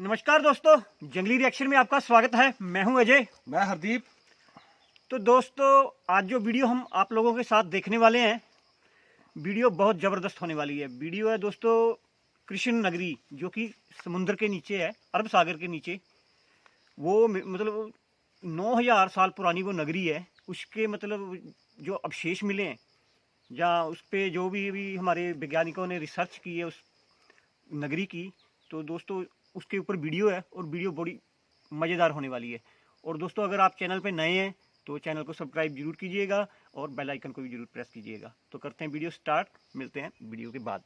नमस्कार दोस्तों, जंगली रिएक्शन में आपका स्वागत है। मैं हूं अजय। मैं हरदीप। तो दोस्तों, आज जो वीडियो हम आप लोगों के साथ देखने वाले हैं, वीडियो बहुत ज़बरदस्त होने वाली है। वीडियो है दोस्तों कृष्ण नगरी, जो कि समुद्र के नीचे है, अरब सागर के नीचे। वो मतलब 9000 साल पुरानी वो नगरी है। उसके मतलब जो अवशेष मिले हैं, या उस पर जो भी हमारे वैज्ञानिकों ने रिसर्च की है उस नगरी की, तो दोस्तों उसके ऊपर वीडियो है और वीडियो बड़ी मज़ेदार होने वाली है। और दोस्तों, अगर आप चैनल पे नए हैं तो चैनल को सब्सक्राइब जरूर कीजिएगा और बेल आइकन को भी जरूर प्रेस कीजिएगा। तो करते हैं वीडियो स्टार्ट, मिलते हैं वीडियो के बाद।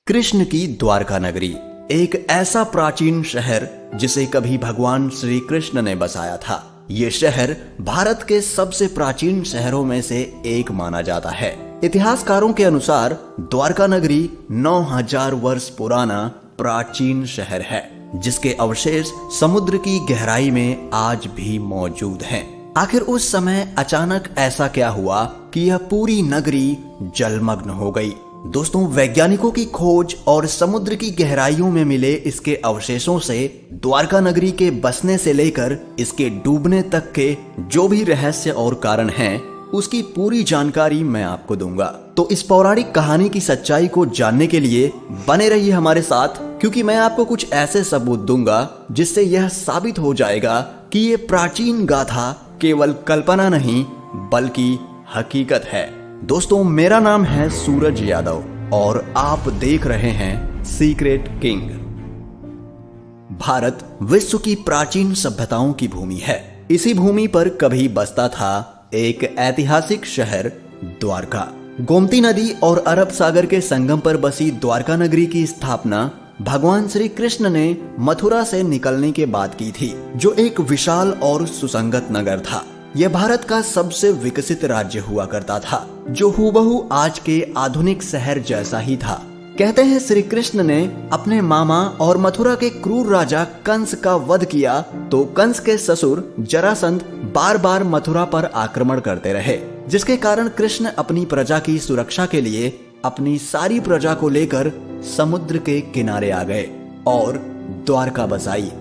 कृष्ण की द्वारका नगरी एक ऐसा प्राचीन शहर जिसे कभी भगवान श्री कृष्ण ने बसाया था। ये शहर भारत के सबसे प्राचीन शहरों में से एक माना जाता है। इतिहासकारों के अनुसार द्वारका नगरी 9000 वर्ष पुराना प्राचीन शहर है, जिसके अवशेष समुद्र की गहराई में आज भी मौजूद हैं। आखिर उस समय अचानक ऐसा क्या हुआ कि यह पूरी नगरी जलमग्न हो गई? दोस्तों, वैज्ञानिकों की खोज और समुद्र की गहराइयों में मिले इसके अवशेषों से द्वारका नगरी के बसने से लेकर इसके डूबने तक के जो भी रहस्य और कारण हैं, उसकी पूरी जानकारी मैं आपको दूंगा। तो इस पौराणिक कहानी की सच्चाई को जानने के लिए बने रहिए हमारे साथ, क्योंकि मैं आपको कुछ ऐसे सबूत दूंगा जिससे यह साबित हो जाएगा कि ये प्राचीन गाथा केवल कल्पना नहीं बल्कि हकीकत है। दोस्तों, मेरा नाम है सूरज यादव और आप देख रहे हैं सीक्रेट किंग। भारत विश्व की प्राचीन सभ्यताओं की भूमि है। इसी भूमि पर कभी बसता था एक ऐतिहासिक शहर द्वारका। गोमती नदी और अरब सागर के संगम पर बसी द्वारका नगरी की स्थापना भगवान श्री कृष्ण ने मथुरा से निकलने के बाद की थी, जो एक विशाल और सुसंगत नगर था। यह भारत का सबसे विकसित राज्य हुआ करता था, जो हूबहू आज के आधुनिक शहर जैसा ही था। कहते हैं श्री कृष्ण ने अपने मामा और मथुरा के क्रूर राजा कंस का वध किया, तो कंस के ससुर जरासंध बार बार मथुरा पर आक्रमण करते रहे, जिसके कारण कृष्ण अपनी प्रजा की सुरक्षा के लिए अपनी सारी प्रजा को लेकर समुद्र के किनारे आ गए और द्वारका बसाई।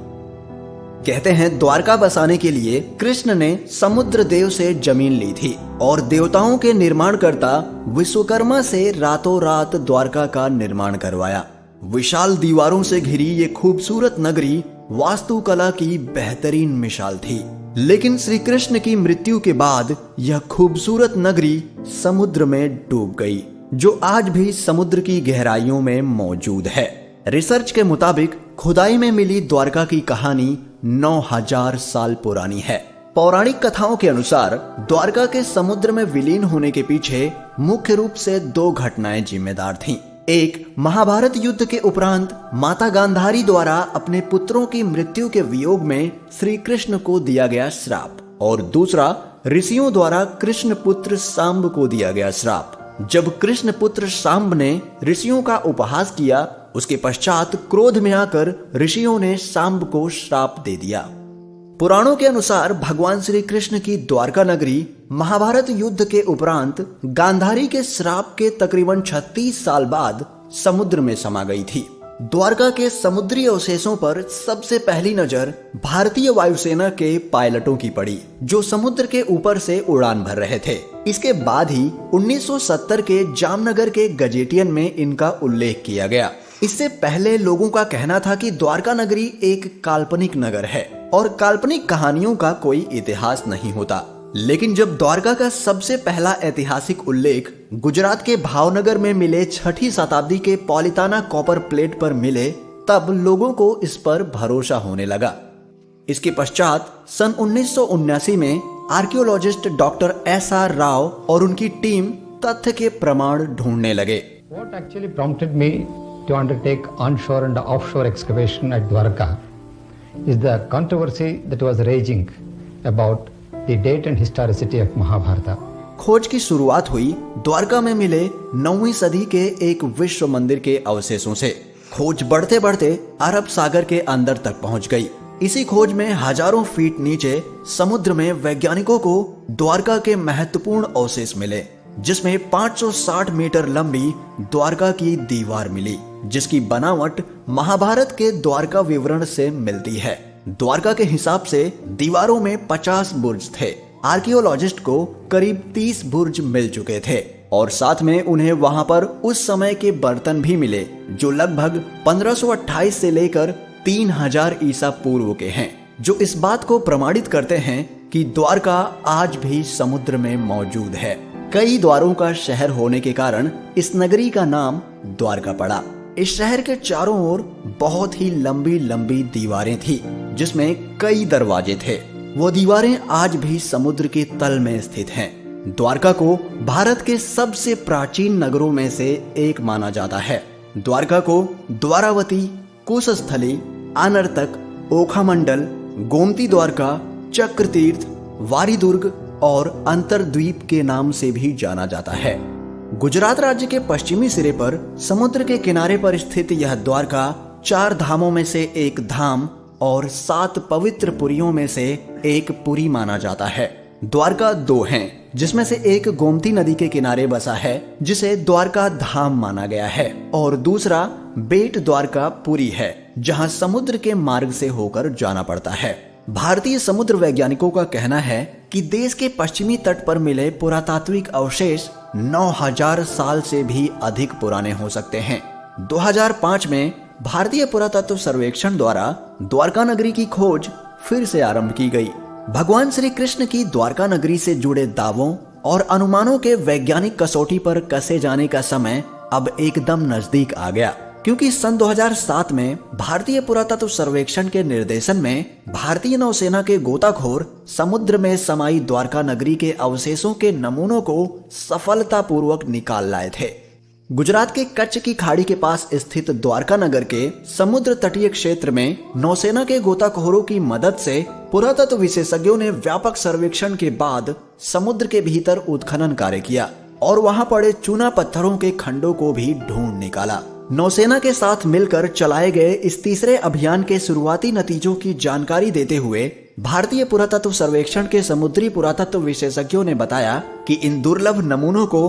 कहते हैं द्वारका बसाने के लिए कृष्ण ने समुद्र देव से जमीन ली थी और देवताओं के निर्माणकर्ता विश्वकर्मा से रातों रात द्वारका का निर्माण करवाया। विशाल दीवारों से घिरी ये खूबसूरत नगरी वास्तुकला की बेहतरीन मिसाल थी। लेकिन श्री कृष्ण की मृत्यु के बाद यह खूबसूरत नगरी समुद्र में डूब गई, जो आज भी समुद्र की गहराइयों में मौजूद है। रिसर्च के मुताबिक खुदाई में मिली द्वारका की कहानी 9000 साल पुरानी है। पौराणिक कथाओं के अनुसार द्वारका के समुद्र में विलीन होने के पीछे मुख्य रूप से 2 घटनाएं जिम्मेदार थीं। एक, महाभारत युद्ध के उपरांत माता गांधारी द्वारा अपने पुत्रों की मृत्यु के वियोग में श्री कृष्ण को दिया गया श्राप, और दूसरा, ऋषियों द्वारा कृष्ण पुत्र सांब को दिया गया श्राप। जब कृष्ण पुत्र सांब ने ऋषियों का उपहास किया, उसके पश्चात क्रोध में आकर ऋषियों ने सांब को श्राप दे दिया। पुराणों के अनुसार भगवान श्री कृष्ण की द्वारका नगरी महाभारत युद्ध के उपरांत गांधारी के श्राप के तकरीबन 36 साल बाद समुद्र में समा गई थी। द्वारका के समुद्री अवशेषों पर सबसे पहली नजर भारतीय वायुसेना के पायलटों की पड़ी, जो समुद्र के ऊपर से उड़ान भर रहे थे। इसके बाद ही 1970 के जामनगर के गजेटियन में इनका उल्लेख किया गया। इससे पहले लोगों का कहना था कि द्वारका नगरी एक काल्पनिक नगर है और काल्पनिक कहानियों का कोई इतिहास नहीं होता। लेकिन जब द्वारका का सबसे पहला ऐतिहासिक उल्लेख गुजरात के भावनगर में मिले 6ठी शताब्दी के पॉलिताना कॉपर प्लेट पर मिले, तब लोगों को इस पर भरोसा होने लगा। इसके पश्चात सन 1979 में आर्कियोलॉजिस्ट डॉक्टर SR राव और उनकी टीम तथ्य के प्रमाण ढूंढने लगे। What actually prompted me to undertake onshore and offshore excavation at Dwarka is the controversy that was raging about the date and historicity of Mahabharata. खोज की शुरुआत हुई द्वारका में मिले 9वीं सदी के एक विश्व मंदिर के अवशेषों से। खोज बढ़ते बढ़ते अरब सागर के अंदर तक पहुंच गई। इसी खोज में हजारों फीट नीचे समुद्र में वैज्ञानिकों को द्वारका के महत्वपूर्ण अवशेष मिले, जिसमें 560 मीटर लंबी द्वारका की दीवार मिली, जिसकी बनावट महाभारत के द्वारका विवरण से मिलती है। द्वारका के हिसाब से दीवारों में 50 बुर्ज थे। आर्कियोलॉजिस्ट को करीब 30 बुर्ज मिल चुके थे और साथ में उन्हें वहां पर उस समय के बर्तन भी मिले जो लगभग 1528 से लेकर 3000 ईसा पूर्व के हैं, जो इस बात को प्रमाणित करते हैं कि द्वारका आज भी समुद्र में मौजूद है। कई द्वारों का शहर होने के कारण इस नगरी का नाम द्वारका पड़ा। इस शहर के चारों ओर बहुत ही लंबी लंबी दीवारें थी जिसमें कई दरवाजे थे। वो दीवारें आज भी समुद्र के तल में स्थित हैं। द्वारका को भारत के सबसे प्राचीन नगरों में से एक माना जाता है। द्वारका को द्वारावती, कुशस्थली, आनर्तक, ओखामंडल, गोमती द्वारका, चक्रतीर्थ, वारीदुर्ग और अंतरद्वीप के नाम से भी जाना जाता है। गुजरात राज्य के पश्चिमी सिरे पर समुद्र के किनारे पर स्थित यह द्वारका 4 धामों में से एक धाम और 7 पवित्र पुरियों में से एक पुरी माना जाता है। द्वारका 2 हैं, जिसमें से एक गोमती नदी के किनारे बसा है जिसे द्वारका धाम माना गया है और दूसरा बेट द्वारका पुरी है जहां समुद्र के मार्ग से होकर जाना पड़ता है। भारतीय समुद्र वैज्ञानिकों का कहना है कि देश के पश्चिमी तट पर मिले पुरातात्विक अवशेष 9000 साल से भी अधिक पुराने हो सकते हैं। 2005 में भारतीय पुरातत्व सर्वेक्षण द्वारा द्वारका नगरी की खोज फिर से आरंभ की गई। भगवान श्री कृष्ण की द्वारका नगरी से जुड़े दावों और अनुमानों के वैज्ञानिक कसौटी पर कसे जाने का समय अब एकदम नजदीक आ गया, क्योंकि सन 2007 में भारतीय पुरातत्व सर्वेक्षण के निर्देशन में भारतीय नौसेना के गोताखोर समुद्र में समाई द्वारका नगरी के अवशेषों के नमूनों को सफलतापूर्वक निकाल लाए थे। गुजरात के कच्छ की खाड़ी के पास स्थित द्वारका नगर के समुद्र तटीय क्षेत्र में नौसेना के गोताखोरों की मदद से पुरातत्व विशेषज्ञों ने व्यापक सर्वेक्षण के बाद समुद्र के भीतर उत्खनन कार्य किया और वहां पड़े चूना पत्थरों के खंडों को भी ढूंढ निकाला। नौसेना के साथ मिलकर चलाए गए इस तीसरे अभियान के शुरुआती नतीजों की जानकारी देते हुए भारतीय पुरातत्व सर्वेक्षण के समुद्री पुरातत्व विशेषज्ञों ने बताया कि इन दुर्लभ नमूनों को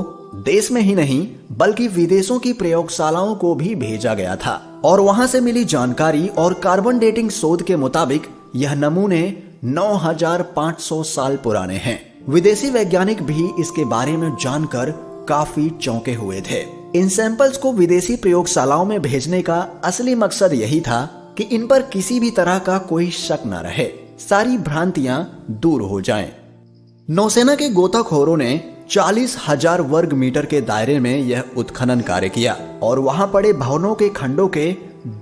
देश में ही नहीं बल्कि विदेशों की प्रयोगशालाओं को भी भेजा गया था और वहां से मिली जानकारी और कार्बन डेटिंग शोध के मुताबिक यह नमूने 9500 साल पुराने हैं। विदेशी वैज्ञानिक भी इसके बारे में जानकर काफी चौंके हुए थे। इन सैंपल्स को विदेशी प्रयोगशालाओं में भेजने का असली मकसद यही था कि इन पर किसी भी तरह का कोई शक न रहे, सारी भ्रांतियां दूर हो जाएं। नौसेना के गोताखोरों ने 40,000 वर्ग मीटर के दायरे में यह उत्खनन कार्य किया और वहां पड़े भवनों के खंडों के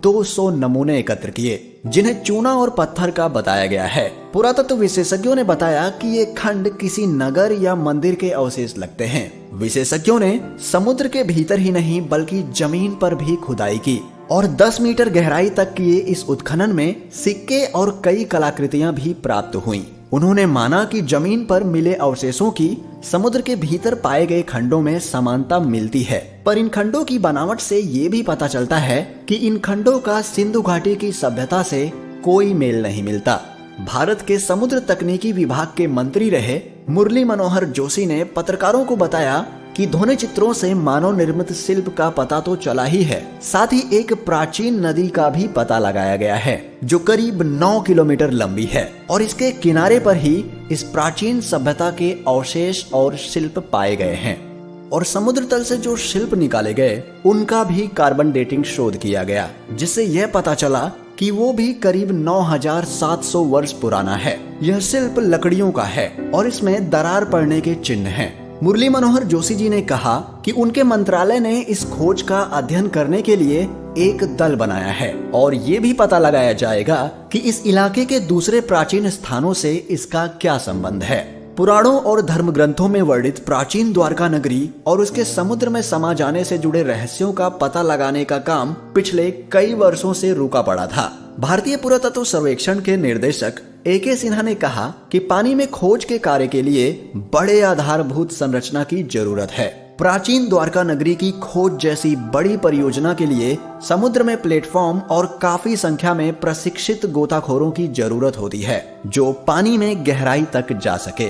200 नमूने एकत्र किए जिन्हें चूना और पत्थर का बताया गया है। पुरातत्व विशेषज्ञों ने बताया कि ये खंड किसी नगर या मंदिर के अवशेष लगते हैं। विशेषज्ञों ने समुद्र के भीतर ही नहीं बल्कि जमीन पर भी खुदाई की और 10 मीटर गहराई तक किए इस उत्खनन में सिक्के और कई कलाकृतियां भी प्राप्त हुईं। उन्होंने माना कि जमीन पर मिले अवशेषों की समुद्र के भीतर पाए गए खंडों में समानता मिलती है, पर इन खंडों की बनावट से ये भी पता चलता है कि इन खंडों का सिंधु घाटी की सभ्यता से कोई मेल नहीं मिलता। भारत के समुद्र तकनीकी विभाग के मंत्री रहे मुरली मनोहर जोशी ने पत्रकारों को बताया कि ध्वनि चित्रों से मानव निर्मित शिल्प का पता तो चला ही है, साथ ही एक प्राचीन नदी का भी पता लगाया गया है जो करीब 9 किलोमीटर लंबी है और इसके किनारे पर ही इस प्राचीन सभ्यता के अवशेष और शिल्प पाए गए हैं। और समुद्र तल से जो शिल्प निकाले गए उनका भी कार्बन डेटिंग शोध किया गया, जिससे यह पता चला कि वो भी करीब 9700 वर्ष पुराना है। यह शिल्प लकड़ियों का है और इसमें दरार पड़ने के चिन्ह हैं। मुरली मनोहर जोशी जी ने कहा कि उनके मंत्रालय ने इस खोज का अध्ययन करने के लिए एक दल बनाया है और ये भी पता लगाया जाएगा कि इस इलाके के दूसरे प्राचीन स्थानों से इसका क्या संबंध है। पुराणों और धर्म ग्रंथों में वर्णित प्राचीन द्वारका नगरी और उसके समुद्र में समा जाने से जुड़े रहस्यों का पता लगाने का काम पिछले कई वर्षों से रुका पड़ा था। भारतीय पुरातत्व सर्वेक्षण के निर्देशक AK सिन्हा ने कहा कि पानी में खोज के कार्य के लिए बड़े आधारभूत संरचना की जरूरत है। प्राचीन द्वारका नगरी की खोज जैसी बड़ी परियोजना के लिए समुद्र में प्लेटफॉर्म और काफी संख्या में प्रशिक्षित गोताखोरों की जरूरत होती है जो पानी में गहराई तक जा सके।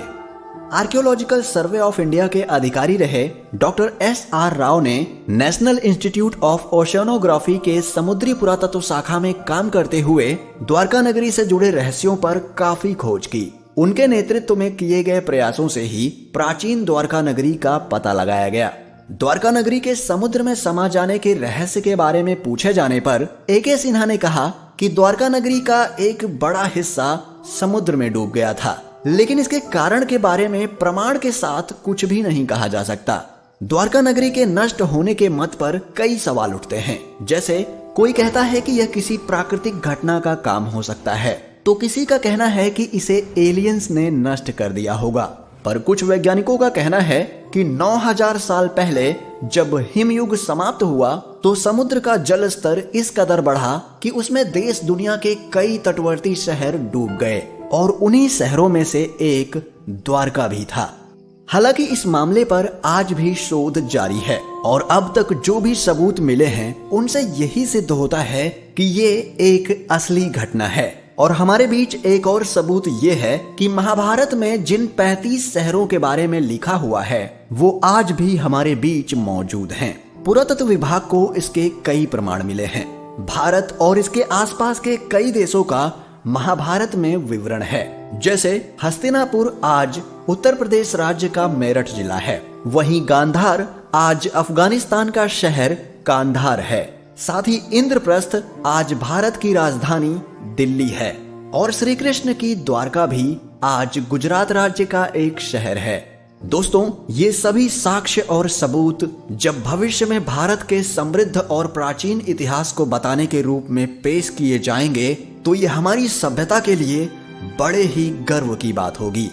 आर्कियोलॉजिकल सर्वे ऑफ इंडिया के अधिकारी रहे डॉक्टर SR राव ने नेशनल इंस्टीट्यूट ऑफ ओशियनोग्राफी के समुद्री पुरातत्व शाखा में काम करते हुए द्वारका नगरी से जुड़े रहस्यों पर काफी खोज की। उनके नेतृत्व में किए गए प्रयासों से ही प्राचीन द्वारका नगरी का पता लगाया गया। द्वारका नगरी के समुद्र में समा जाने के रहस्य के बारे में पूछे जाने पर AK सिन्हा ने कहा कि द्वारका नगरी का एक बड़ा हिस्सा समुद्र में डूब गया था, लेकिन इसके कारण के बारे में प्रमाण के साथ कुछ भी नहीं कहा जा सकता। द्वारका नगरी के नष्ट होने के मत पर कई सवाल उठते हैं, जैसे कोई कहता है कि यह किसी प्राकृतिक घटना का काम हो सकता है, तो किसी का कहना है कि इसे एलियंस ने नष्ट कर दिया होगा। पर कुछ वैज्ञानिकों का कहना है कि 9000 साल पहले जब हिमयुग समाप्त हुआ तो समुद्र का जल स्तर इस कदर बढ़ा कि उसमें देश दुनिया के कई तटवर्ती शहर डूब गए और उन्हीं शहरों में से एक द्वारका भी था। हालांकि इस मामले पर आज भी शोध जारी है और अब तक जो भी सबूत मिले हैं उनसे यही सिद्ध होता है कि ये एक असली घटना है। और हमारे बीच एक और सबूत ये है कि महाभारत में जिन 35 शहरों के बारे में लिखा हुआ है वो आज भी हमारे बीच मौजूद हैं। पुरातत्व विभाग को इसके कई प्रमाण मिले हैं। भारत और इसके आसपास के कई देशों का महाभारत में विवरण है, जैसे हस्तिनापुर आज उत्तर प्रदेश राज्य का मेरठ जिला है, वहीं गांधार आज अफगानिस्तान का शहर कांधार है, साथ ही इंद्रप्रस्थ आज भारत की राजधानी दिल्ली है और श्री कृष्ण की द्वारका भी आज गुजरात राज्य का एक शहर है। दोस्तों, ये सभी साक्ष्य और सबूत जब भविष्य में भारत के समृद्ध और प्राचीन इतिहास को बताने के रूप में पेश किए जाएंगे तो ये हमारी सभ्यता के लिए बड़े ही गर्व की बात होगी।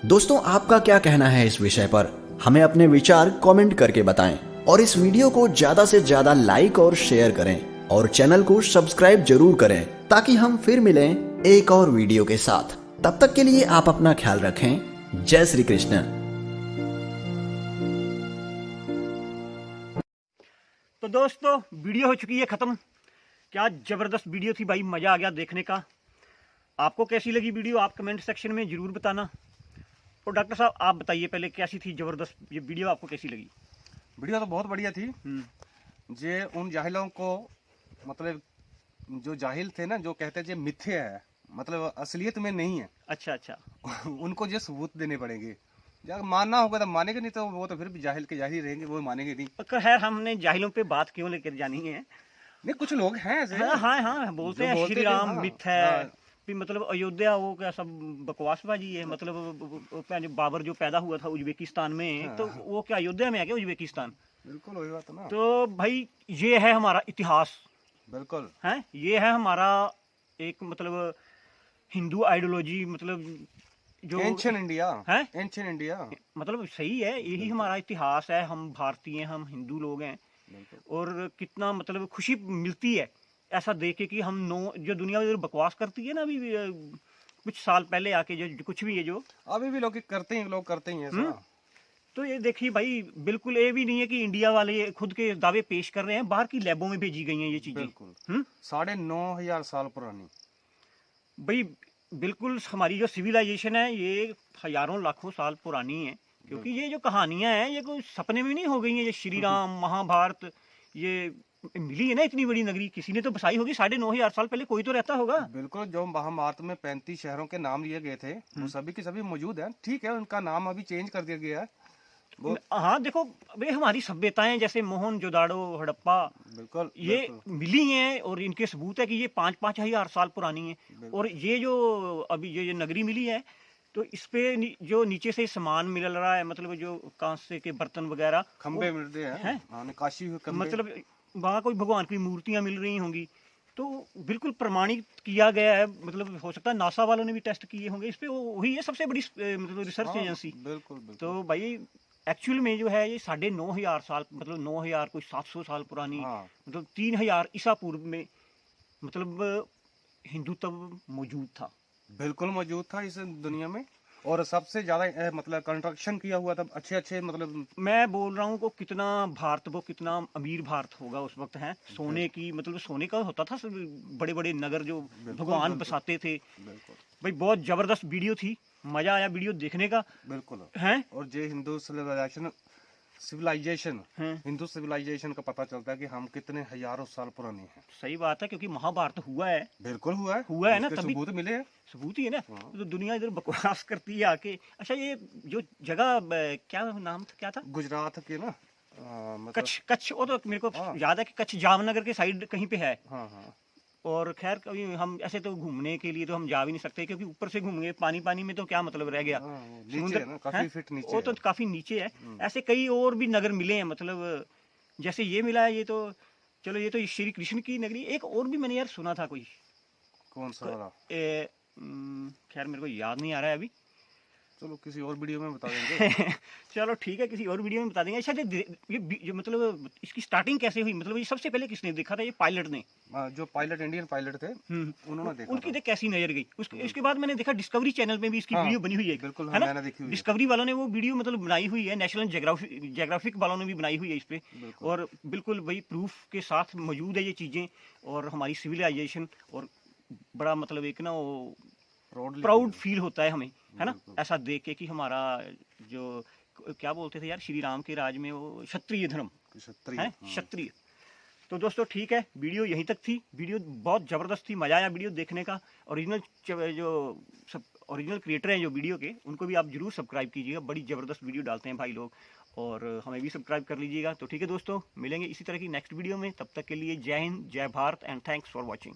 दोस्तों, आपका क्या कहना है इस विषय पर? हमें अपने विचार कमेंट करके बताएं और इस वीडियो को ज्यादा से ज्यादा लाइक और शेयर करें और चैनल को सब्सक्राइब जरूर करें ताकि हम फिर मिलें एक और वीडियो के साथ। तब तक के लिए आप अपना ख्याल रखें। जय श्री कृष्ण। तो दोस्तों, वीडियो हो चुकी है खत्म। क्या जबरदस्त वीडियो थी भाई, मजा आ गया देखने का। आपको कैसी लगी वीडियो आप कमेंट सेक्शन में जरूर बताना। और डॉक्टर साहब आप बताइए पहले, कैसी थी जबरदस्त ये वीडियो, आपको कैसी लगी? वीडियो तो बहुत बढ़िया थी। जे उन जाहिलों को, मतलब जो जाहिल थे ना, जो कहते थे मिथ्या है, मतलब असलियत में नहीं है। अच्छा उनको जो सबूत देने पड़ेंगे। जब मानना होगा तब मानेंगे, नहीं तो वो तो फिर भी जाहिल के जाहिल रहेंगे, वो मानेंगे नहीं। खैर, हमने जाहिलों पे बात क्यों लेकर जानी है। नहीं, कुछ लोग हैं ऐसे। हाँ, बोलते हैं श्री राम हाँ, मिथ है। फिर मतलब अयोध्या वो क्या सब बकवासबाजी है। मतलब बाबर जो पैदा हुआ था उज्बेकिस्तान में, तो वो क्या अयोध्या में है क्या उज्बेकिस्तान? बिल्कुल वही बात ना। तो भाई ये है हमारा इतिहास। बिल्कुल है, ये है हमारा एक मतलब हिंदू आइडियोलॉजी, मतलब जो एंशिएंट इंडिया है, एंशिएंट इंडिया मतलब सही है, यही हमारा इतिहास है। हम भारतीय हैं, हम हिंदू लोग हैं। और कितना मतलब खुशी मिलती है ऐसा देख के कि हम जो दुनिया में बकवास करती है ना अभी कुछ साल पहले आके, जो कुछ भी है जो अभी भी लोग करते ही ऐसा। तो ये देखिए भाई, बिल्कुल ये भी नहीं है कि इंडिया वाले खुद के दावे पेश कर रहे हैं, बाहर की लैबों में भेजी गई हैं ये चीजें। 9,500 साल पुरानी भाई। बिल्कुल हमारी जो सिविलाइजेशन है ये हजारों लाखों साल पुरानी है। क्योंकि ये जो कहानियां हैं ये कोई सपने में नहीं हो गई हैं। ये श्री राम, महाभारत, ये मिली है ना इतनी बड़ी नगरी, किसी ने तो बसाई होगी 9,500 साल पहले, कोई तो रहता होगा। बिल्कुल, जो महाभारत में 35 शहरों के नाम लिए गए थे वो सभी के सभी मौजूद हैं। ठीक है, उनका नाम अभी चेंज कर दिया गया है। हाँ देखो, वे हमारी सभ्यताएं जैसे मोहनजोदाड़ो, हड़प्पा, बिल्कुल ये मिली हैं और इनके सबूत है कि ये 5-5 हजार साल पुरानी है। और ये जो अभी ये नगरी मिली है, तो इस पे जो नीचे से सामान मिल रहा है, मतलब जो कांसे के बर्तन वगैरह, खंबे मिलते हैं, नक्काशी हुए खंबे, मतलब वहाँ कोई भगवान की मूर्तियां मिल रही होंगी। तो बिल्कुल प्रमाणित किया गया है। मतलब हो सकता है नासा वालों ने भी टेस्ट किए होंगे इस पे, वही है सबसे बड़ी मतलब रिसर्च एजेंसी। बिल्कुल। तो भाई एक्चुअल में जो है ये 9,500 साल, मतलब 9,000 कोई 700 साल पुरानी, मतलब 3,000 ईसा पूर्व में मतलब हिंदुत्व मौजूद था। बिल्कुल मौजूद था इस दुनिया में। और सबसे ज्यादा मतलब कंस्ट्रक्शन किया हुआ था अच्छे, मतलब मैं बोल रहा हूँ को कितना भारत, वो कितना अमीर भारत होगा उस वक्त है। सोने की, मतलब सोने का होता था, बड़े बड़े नगर जो भगवान बसाते थे। भाई बहुत जबरदस्त वीडियो थी। मजा आया वीडियो देखने का बिल्कुल है। और जे हिंदू सिविलाइजेशन हैं। हिंदू सिविलाइजेशन का पता चलता है कि हम कितने हजारों साल पुराने हैं। सही बात है, क्योंकि महाभारत हुआ है, बिल्कुल हुआ है ना, उसके तभी सबूत मिले हैं। सबूत ही है ना। तो दुनिया इधर बकवास करती है आके। अच्छा, ये जो जगह क्या नाम था, क्या था? गुजरात के ना मतलब कच्छ वो तो मेरे को हाँ। याद है कि कच्छ जामनगर के साइड कहीं पे है। हाँ हाँ और खैर कभी हम ऐसे तो घूमने के लिए तो हम जा भी नहीं सकते, क्योंकि ऊपर से घूमेंगे पानी में तो क्या मतलब रह गया। हाँ, नीचे समुद्र है ना, काफी हैं? फीट नीचे वो तो है। काफी नीचे है। ऐसे कई और भी नगर मिले हैं, मतलब जैसे ये मिला है, ये तो चलो ये तो श्री कृष्ण की नगरी। एक और भी मैंने यार सुना था कोई, कौन सा वाला? खैर मेरे को याद नहीं आ रहा है अभी। चलो किसी और वीडियो में बता देंगे। चलो ठीक है, किसी और वीडियो में बता देंगे। अच्छा, ये मतलब इसकी स्टार्टिंग कैसे हुई, मतलब ये सबसे पहले किसने देखा था? ये पायलट ने। जो पायलट इंडियन पायलट थे उन्होंने देखा उनकी था। देख कैसी नजर गई। इसके बाद मैंने देखा डिस्कवरी चैनल में भी इसकी हाँ, वीडियो बनी हुई है। बिल्कुल, है ना? मैंने देखी हुई है। डिस्कवरी वालों ने वो वीडियो मतलब बनाई हुई है, नेशनल ज्योग्राफिक वालों ने भी बनाई हुई है इस पे। बिल्कुल। और बिल्कुल वही प्रूफ के साथ मौजूद है ये चीजें, और हमारी सिविलाइजेशन, और बड़ा मतलब एक ना वो प्राउड फील होता है हमें, है ना, ऐसा देख के कि हमारा जो क्या बोलते थे यार, श्री राम के राज में वो क्षत्रिय धर्म क्षत्रिय है, क्षत्रिय। तो दोस्तों ठीक है, वीडियो यहीं तक थी। वीडियो बहुत ज़बरदस्त थी, मज़ा आया वीडियो देखने का। ओरिजिनल क्रिएटर हैं जो वीडियो के, उनको भी आप जरूर सब्सक्राइब कीजिएगा। बड़ी ज़बरदस्त वीडियो डालते हैं भाई लोग, और हमें भी सब्सक्राइब कर लीजिएगा। तो ठीक है दोस्तों, मिलेंगे इसी तरह की नेक्स्ट वीडियो में। तब तक के लिए जय हिंद, जय Bharat, and thanks for watching.